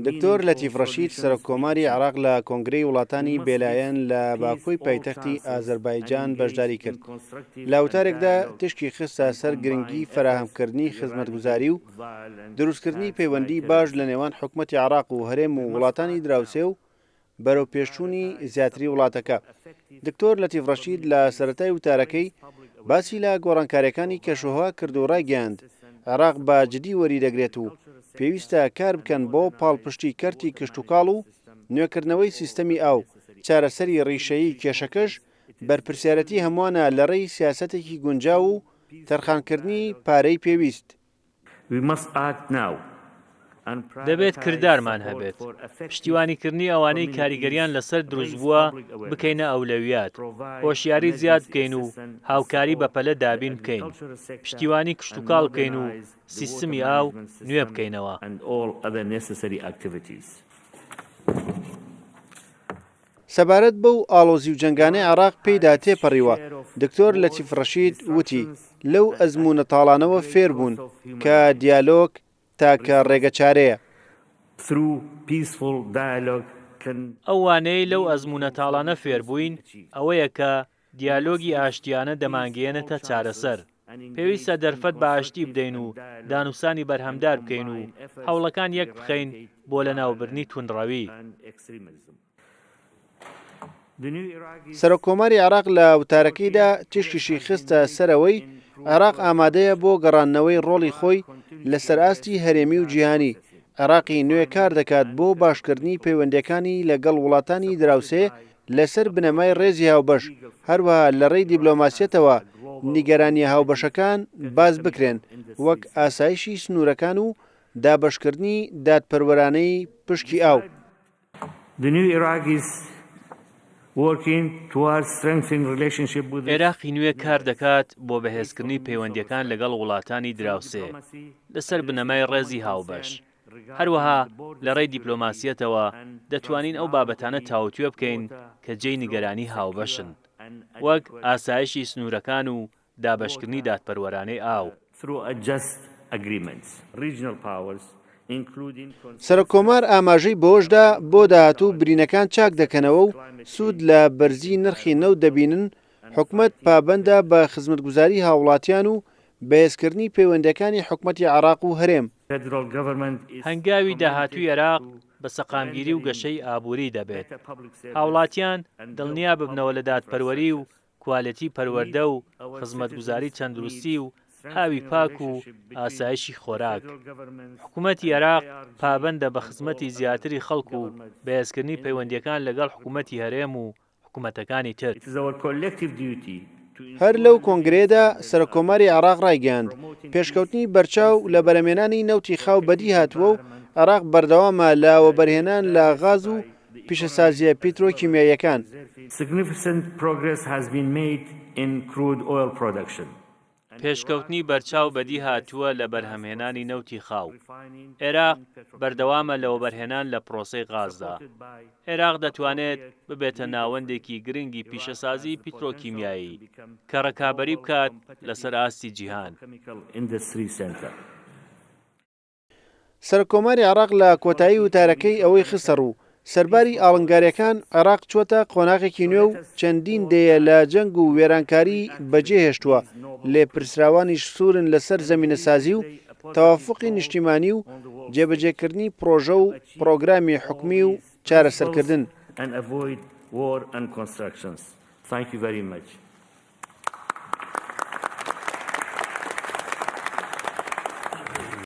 دکتۆر لەتیف ڕەشید سەرۆککۆماری عێراق لە کۆنگرەی وڵاتانی بێلایەن لە باکووری پایتەختی ئازەربایجان بەشداری کرد. لە وتارێکدا تشکی خستە سەر گرنگی فراهەمکردنی خزمەتگوزاری و دروستکردنی پەیوەندی باش لە نێوان حکوومەتی عێراق و هەرێم و وڵاتانی دراوسێ و بەرەو پێشچوونی زیاتری وڵاتەکە. دکتۆر لەتیف ڕەشید لە سەرەتای وتارەکەی باسی لە گۆڕانکاریەکانی کەشوهەوا کرد و ڕایگەیاند عێراق بە جدی وەریدەگرێت و پێویستە کار بکەن بۆ پاڵپشتی کەرتی کشتتوکاڵ و نوێکردنەوەی سیستەمی ئاو چارەسەری ڕیشەیی کێشەکەش بەرپرسیارەتی هەمووانە لە ڕێی سیاسەتێکی گونجاو و تەرخانکردنی پارەی پێویست. دەبێت کردارمان هەبێت پشتیوانیکردنی ئەوانەی کاریگەریان لەسەر دروستبووە بکەینە ئەولەویات، هۆشیاری زیاد بکەین و هاوکاری بەپەلە دابین بکەین، پشتیوانی کشتتوکاڵ بکەین و سیستمی ئاو نوێ بکەینەوە. سەبارەت بەو ئاڵۆزی و جەنگانەی عێراق پێیدا تێپەڕیوە. دکتۆر لەتیف ڕەشید وتی لەو ئەزموونە تاڵانەوە فێر بوون کە دیالۆگ تاکە ڕێگە چارەیە. ئەوانەی لەو ئەزموونە تاڵانە فێربووین ئەوەیە کە دیالۆگی ئاشتیانە دەمانگەیەنێتە چارەسەر. پێویستە دەرفەت بە ئاشتی بدەین و دانووسانی بەرهەمدار بکەین و هەوڵەکان یەک بخەین بۆ لەناوبردنی توندڕەوی. سەرۆککۆماری عێراق لە وتارەکەیدا تشکیشی خستە سەرەوەی عێراق ئامادەیە بۆ گەڕانەوەی ڕۆڵی خۆی لەسەر ئاستی هەرێمی و جیهانی. عێراقی نوێ کار دەکات بۆ باشکردنی پەیوەندیەکانی لەگەڵ وڵاتانی دراوسێ لەسەر بنەمای ڕێزی هاوبەش، هەروەها لە ڕێی دیبلۆماسیەتەوە نیگەرانی هاوبەشەکان باز بکرێن وەک ئاسایشی سنوورەکان و دابەشکردنی دادپەروەرانەی پشکی ئاو. عێراقی نوێ کار دەکات بۆ بەهێزکردنی پەیوەندیەکان لەگەڵ وڵاتانی دراوسێ لەسەر بنەمای ڕێزی هاوبەش. هەروەها لە ڕێی دیپلۆماسیەتەوە دەتوانین ئەو بابەتانە تاوتوێ بکەین کە جێی نیگەرانی هاوبەشن، وەک ئاسایشی سنوورەکان و دابەشکردنی دادپەروەرانەی ئاو. سەرۆککۆمار ئاماژەی بۆشدا بۆ داهاتوو برینەکان چاک دەکەنەوە و سوود لە بەرزی نرخی نەوت دەبینن. حکوومەت پابەندە بە خزمەتگوزاری هاوڵاتیان و بەهێزکردنی پەیوەندیەکانی حکوومەتی عێراق و هەرێم. هەنگاوی داهاتووی عێراق بە سەقامگیری و گەشەی ئابووری دەبێت. هاوڵاتیان دڵنیا ببنەوە لە دادپەروەری و کوالەتی پەروەردە و خزمەتگوزاری تەندروستی و ئاوی پاک و ئاسایشی خۆراک. حکوومەتی عێراق پابەندە بە خزمەتی زیاتری خەڵک و بەهێزکردنی پەیوەندیەکان لەگەڵ حکوومەتی هەرێم و حکوومەتەکانی تر. هەر لەو کۆنگرێدا سەرۆککۆماری عێراق ڕایگەیاند پێشکەوتنی بەرچاو لە بەرهەمهێنانی نەوتی خاو بەدی هاتووە و عێراق بەردەوامە لە ئاوەبەرهێنان لە غاز و پیشەسازیە پیترۆکیمیاییەکان. پێشکەوتنی بەرچاو بەدی هاتووە لە بەرهەمهێنانی نەوتی خاو. عێراق بەردەوامە لەوەبەرهێنان لە پرۆسەی غازدا. عێراق دەتوانێت ببێتە ناوەندێکی گرنگی پیشەسازی پیترۆکیمیایی کە ڕکابەری بکات لەسەر ئاستی جیهان. سەرۆککۆماری عێراق لە کۆتایی وتارەکەی ئەوەی خستە ڕوو سەرباری ئاڵنگاریەکان عێراق چووەتە قۆناغێکی نوێ و چەندین دەیە لە جەنگ و وێرانکاری بەجێهێشتووە لێپرسراوانیش سوورن لەسەر زەمینەسازی و تەوافقی نیشتیمانی و جێبەجێکردنی پرۆژە و پرۆگرامی حکومی و چارەسەرکردن.